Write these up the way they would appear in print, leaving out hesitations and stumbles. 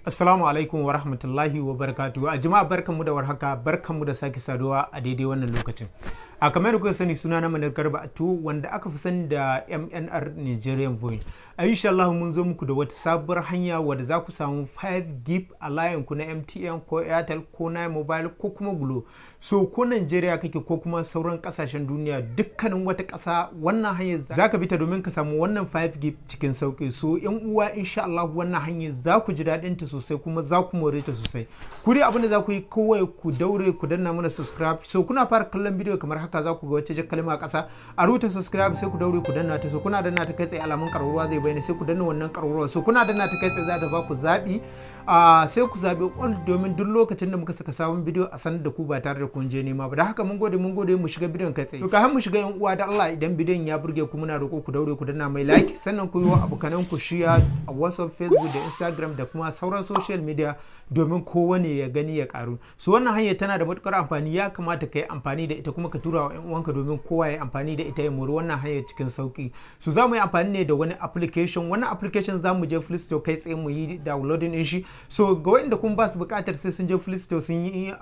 Assalamu alaikum wa rahmatullahi wa barakatuhu. A jama'a barkanmu da warhaka, barkanmu da sake saduwa a daidai wannan lokacin. A kamar da kuka sani suna na Manar Garba Atu wanda aka fi sani da MNR Nigerian Voice. A insha Allah mun zo muku da wata sabuwar hanya wadda za ku samu 5 gig a layin ku na MTN ko Airtel ko Nine Mobile ko kuma Glo. So ko Nigeria kake ko kuma sauran kasashen duniya dukkanin wata ƙasa wannan hanyar za ka bi ta domin ka samu wannan 5 gig cikin sauki. So yan uwa insha Allah wannan hanyar za ku ji daɗin ta sosai kuma za ku more ta sosai. Ku dai abin da za ku yi kawai ku daure ku danna mana subscribe. So kuna fara kallon bidiyo kamar haka za ku ga wata kalma a ƙasa a rubuta subscribe sai ku daure ku danna ta. So kuna danna ta kai tsaye alamun ƙararrawa zai bayyana sai ku danna wannan ƙararrawa. So kuna danna ta kai tsaye za ta ba ku zaɓi sai ku zaɓi all domin duk lokacin da muka saka sabon bidiyo a sanar da ku ba tare da kun je nema ba. Da haka mun gode mu shiga bidiyon kai tsaye. So kafin mu shiga yan uwa da Allah idan bidiyon ya burge ku muna roƙo ku daure ku danna mai like sannan ku yi wa abokanan ku share a WhatsApp, Facebook da Instagram da kuma sauran social media domin kowane ya gani ya karu. So wannan hanyar tana da matukar amfani, ya kamata ka yi amfani da ita kuma ka tura wa yan uwanka domin kowa ya amfani da ita ya mori wannan hanyar cikin sauki. So za mu yi amfani ne da wani application. Wannan application za mu je Play Store kai tsaye mu yi downloading din shi. So ga wanda kun ba su bukatar sai sun je Play Store sun yi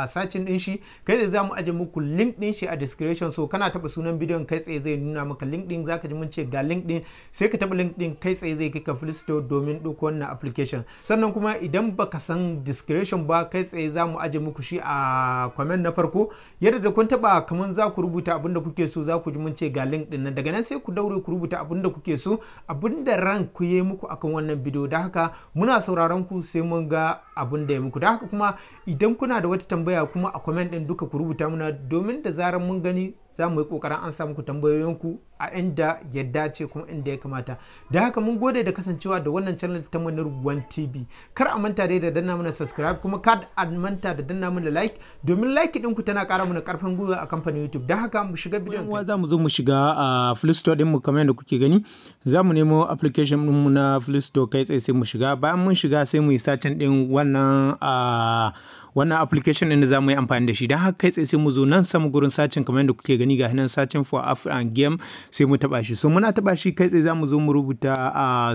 searching din shi kai tsaye za mu aje muku link din shi a description. So kana taba sunan bidiyon kai tsaye zai nuna maka link din, zaka ji mun ce ga link din sai ka taba link din kai tsaye zai kai ka Play Store domin ɗauko wannan application. Sannan kuma idan baka san description ba kai tsaye za mu aje muku shi a comment na farko, yadda da kun taba kaman za ku rubuta abin da kuke so za ku ji mun ce ga link din nan, daga nan sai ku daure ku rubuta abin da kuke so, abin da ran ku yi muku akan wannan bidiyo. Da haka muna sauraron ku sai mun ga abin da ya muku. Da haka kuma idan kuna da wata tambaya kuma a comment din duka ku rubuta muna domin da zarar mun gani za mu yi kokarin an samu ku tambayoyinku a inda ya dace kuma inda ya kamata. Da haka mun gode da kasancewa da wannan channel ta Manar One TV. Kar a manta dai da danna mana subscribe kuma kar a manta da danna mana like domin like din ku tana ƙara mana ƙarfin gwiwa a kamfanin YouTube. Da haka mu shiga bidiyon. Kuma za mu zo mu shiga a Play Store din mu kamar yadda kuke gani. Za mu nemo application din mu na Play Store kai tsaye sai mu shiga. Bayan mun shiga sai mu yi searching din wannan application din da za mu yi amfani da shi. Dan haka kai tsaye sai mu zo nan sama gurin searching kamar yadda kuke gani ga nan searching for app and game sai mu taba shi. So muna taba shi kai tsaye za mu zo mu rubuta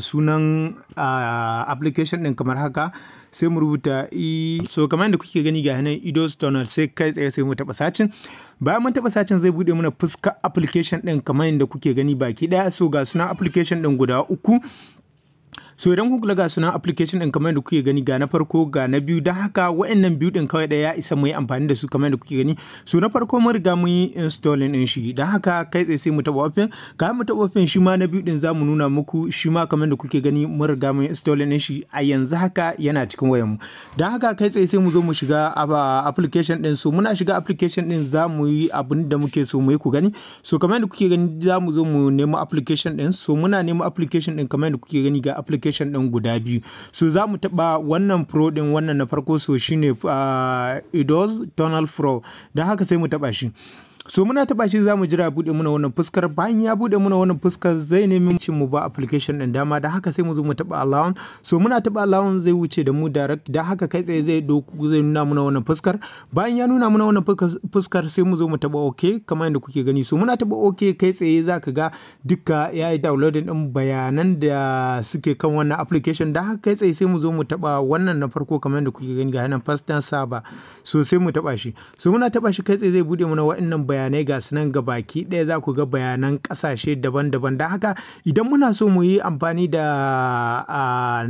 sunan application din kamar haka sai mu rubuta so kamar yadda kuke gani ga nan Idos Tunnel sai kai tsaye sai mu taba searching. Bayan mun taba searching zai bude mana fuska application din kamar yadda kuke gani baki daya. So ga sunan application din guda uku. So idan kun kula ga sunan application din kamar yadda kuke gani ga na farko ga na biyu, dan haka wayannan biyu din kawai da ya isa mu yi amfani da su kamar yadda kuke gani. So na farko mun riga mun yi installing din shi, dan haka kai tsaye sai mu taba open. Ga mu taba open shi ma na biyu din zamu nuna muku shi ma kamar yadda kuke gani mun riga mun yi installing din shi a yanzu haka yana cikin wayar mu. Dan haka kai tsaye sai mu zo mu shiga application din. So muna shiga application din zamu yi abin da muke so mu yi ku gani. So kamar yadda kuke gani zamu zo mu nemo application din. So muna nemo application din kamar yadda kuke gani ga application din guda biyu. So za mu taba wannan pro din, wannan na farko so shine Idos Tunnel Pro. Dan haka sai mu taba shi. So muna taba shi zamu jira bude muna wannan fuskar. Bayan ya bude muna wannan fuskar zai nemi cin mu ba application din dama. Da haka sai mu zo mu taba allow. So muna taba allow zai wuce da mu direct. Da haka kai tsaye zai nuna muna wannan fuskar. Bayan ya nuna muna wannan fuskar sai mu zo mu taba okay kamar yadda kuke gani. So muna taba okay kai tsaye zaka ga duka yayi downloading din bayanan da suke kan wannan application. Da haka kai tsaye sai mu zo mu taba wannan na farko kamar yadda kuke gani ga nan first time server. So sai mu taba shi. So muna taba shi kai tsaye zai bude muna wa'annan bayanai ga sunan gabaki ɗaya za ku ga bayanan ƙasashe daban-daban. Da haka idan muna so mu yi amfani da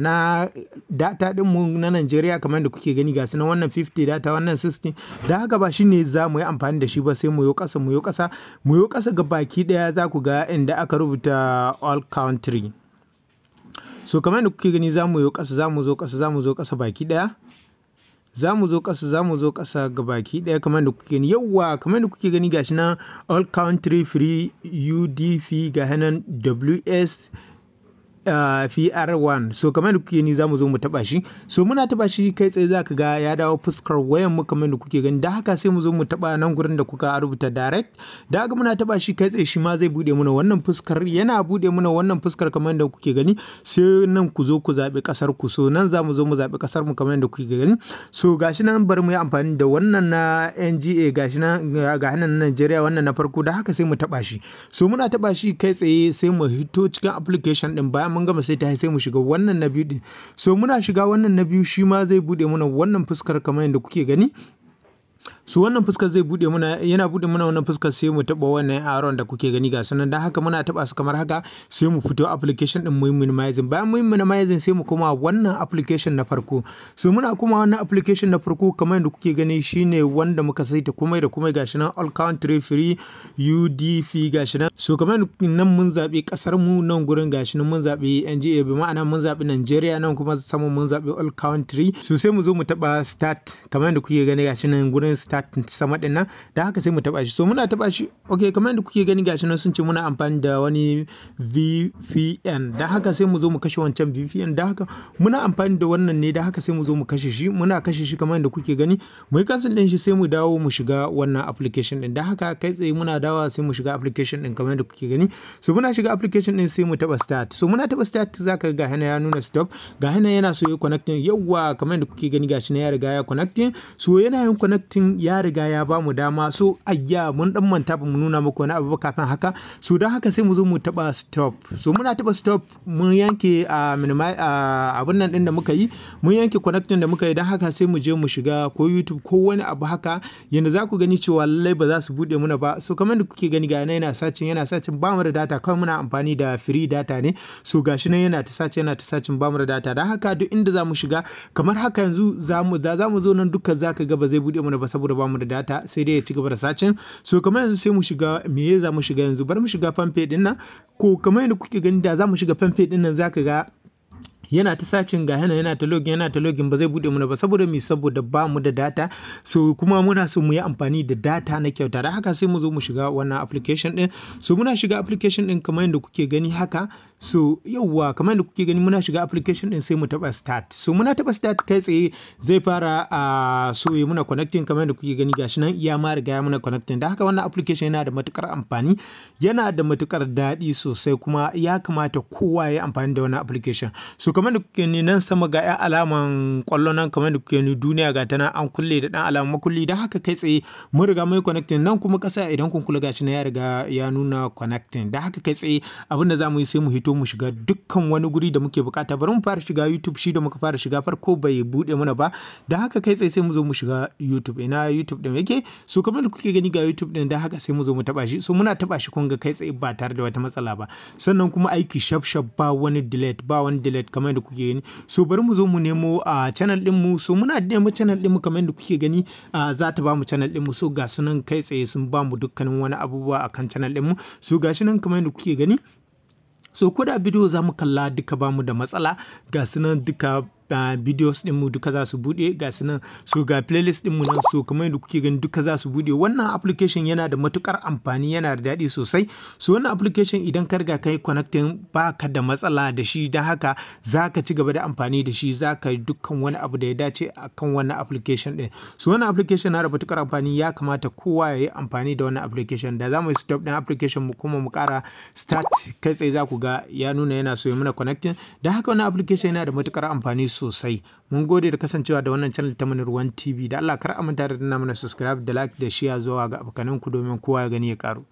na data ɗin mu na Najeriya kamar da kuke gani ga sunan wannan 50 data wannan 60. Da haka ba shine za mu yi amfani da shi ba sai mu yo ƙasa gabaki ɗaya za ku ga inda aka rubuta all country. So kamar da kuke gani za mu yo ƙasa za mu zo ƙasa baki ɗaya. Za mu zo ƙasa ga baki ɗaya kamar da kuke gani. Yawwa kamar da kuke gani gashi nan all country free UDP ga hanan WS PR1. So kamar da kuke ni za mu zo mu taba shi. So muna taba shi kai tsaye za ka ga ya dawo fuskar wayan mu kamar da kuke gani. Da haka sai mu zo mu taba nan gurin da kuka rubuta direct. Da haka muna taba shi kai tsaye shi ma zai bude muna wannan fuskar, yana bude muna wannan fuskar kamar da kuke gani. Sai nan ku zo ku zabi kasar ku. So nan za mu zo mu zabi kasar mu kamar da kuke gani. So gashi nan bari mu yi amfani da wannan na NGA gashi nan ga hanan na Najeriya wannan na farko. Da haka sai mu taba shi. So muna taba shi kai tsaye sai mu hito cikin application din. Bayan mun gama sai ta sai mu shiga wannan na biyu din. So muna shiga wannan na biyu shi ma zai bude mana wannan fuskar kamar yadda kuke gani. So wannan fuskar zai bude muna, yana bude muna wannan fuskar sai mu taba wannan arrow da kuke gani ga sanan, dan haka muna taba su kamar haka sai mu fito application din mu minimizing. Bayan mu minimizing sai mu koma wannan application na farko. So muna koma wannan application na farko kamar yadda kuke gani shine wanda muka saita komai da komai gashi nan all country free UDP gashi nan. So kamar nan mun zabi kasar mu, nan gurin gashi nan mun zabi NGA bi ma'ana mun zabi Nigeria, nan kuma sama mun zabi all country. So sai mu zo mu taba start kamar yadda kuke gani gashi nan gurin start sama din nan, da haka sai mu taba shi. So muna taba shi okay, kamar yadda kuke gani gashi nan sun ce muna amfani da wani VPN, da haka sai mu zo mu kashe wancan VPN, da haka muna amfani da wannan ne, da haka sai mu zo mu kashe shi. Muna kashe shi kamar yadda kuke gani, mu yi cancel din shi sai mu dawo mu shiga wannan application din, da haka kai tsaye muna dawo sai mu shiga application din kamar yadda kuke gani. So muna shiga application din sai mu taba start. So muna taba start zaka ga hana ya nuna stop, ga hana yana so ya connecting, yawa kamar yadda kuke gani gashi na ya riga ya connecting. So yana yin connecting ya riga ya ba mu dama. So ayya mun dan manta ba mu nuna muku wani abu kafin haka. So dan haka sai mu zo mu taba stop. So muna taba stop mun yanke abun nan din da muka yi, mun yanke connecting da muka yi, dan haka sai mu je mu shiga ko YouTube ko wani abu haka yanda za ku gani cewa lallai ba za su bude muna ba. So kamar da kuke gani ga yana searching ba mu da data, kawai muna amfani da free data ne. So gashi nan yana ta searching ba mu da data, dan haka duk inda za mu shiga kamar haka yanzu za mu zo nan duka zaka ga ba zai bude muna ba saboda ba mu da data, sai dai ya ci gaba da searching. So kamar yanzu sai mu shiga, me za mu shiga yanzu, bari mu shiga fanpage din nan. Ko kamar yadda kuke gani da za mu shiga fanpage din nan zaka ga yana ta sacin ga yana ta login ba zai bude muna ba saboda ba mu da data. So kuma muna so mu yi amfani da data na kyauta, da haka sai mu zo mu shiga wannan application din. So muna shiga application din kamar yadda kuke gani haka. So yauwa kamar yadda kuke gani muna shiga application din sai mu taba start. So muna taba start kai tsaye zai fara so ya muna connecting kamar yadda kuke gani gashi nan ya ma riga ya muna connecting, da haka wannan application yana da matukar amfani, yana da matukar daɗi sosai, kuma ya kamata kowa ya amfani da wannan application. So kamar da kuke ni nan sama ga ya alaman kwallo nan, kamar da kuke ni duniya ga ta nan an kulle da dan alaman makulli, da haka kai tsaye mun riga mai connecting. Nan kuma kasa idan kun kula gashi na ya riga ya nuna connecting, da haka kai tsaye abinda zamu yi sai mu hito mu shiga dukkan wani guri da muke bukata. Bari mu fara shiga YouTube, shi da muka fara shiga farko bai bude muna ba, da haka kai tsaye sai mu zo mu shiga YouTube. Ina YouTube din yake? So kamar da kuke gani ga YouTube din, da haka sai mu zo mu taba shi. So muna taba shi kun ga kai tsaye ba tare da wata matsala ba, sannan kuma aiki shaf ba wani delete kamar da kuke gani. So bari mu zo mu nemo channel din mu. So muna nemo channel din mu kamar da kuke gani, za ta ba mu channel din mu. So ga sunan kai tsaye sun ba mu dukkanin wani abubuwa akan channel din mu. So gashi nan kamar da kuke gani. So ko da bidiyo za mu kalla duka ba mu da matsala, ga sunan duka videos din mu duka za su bude, ga sunan. So ga playlist din mu nan, so kamar yadda kuke gani duka za su bude. Wannan application yana da matukar amfani, yana da daɗi sosai. So wannan application idan ka riga kai connecting baka da matsala da shi, dan haka zaka ci gaba da amfani da shi, zaka yi dukkan wani abu da ya dace akan wannan application din. So wannan application yana da matukar amfani, ya kamata kowa ya yi amfani da wannan application. Da zamu yi stop din application mu kuma mu kara start, kai tsaye za ku ga ya nuna yana so ya muna connecting, dan haka wannan application yana da matukar amfani sosai. Mun gode da kasancewa da wannan channel ta Munir One TV. Da Allah kar a manta da danna mana subscribe da like da share zuwa ga abokananku domin kowa ya gani ya karu.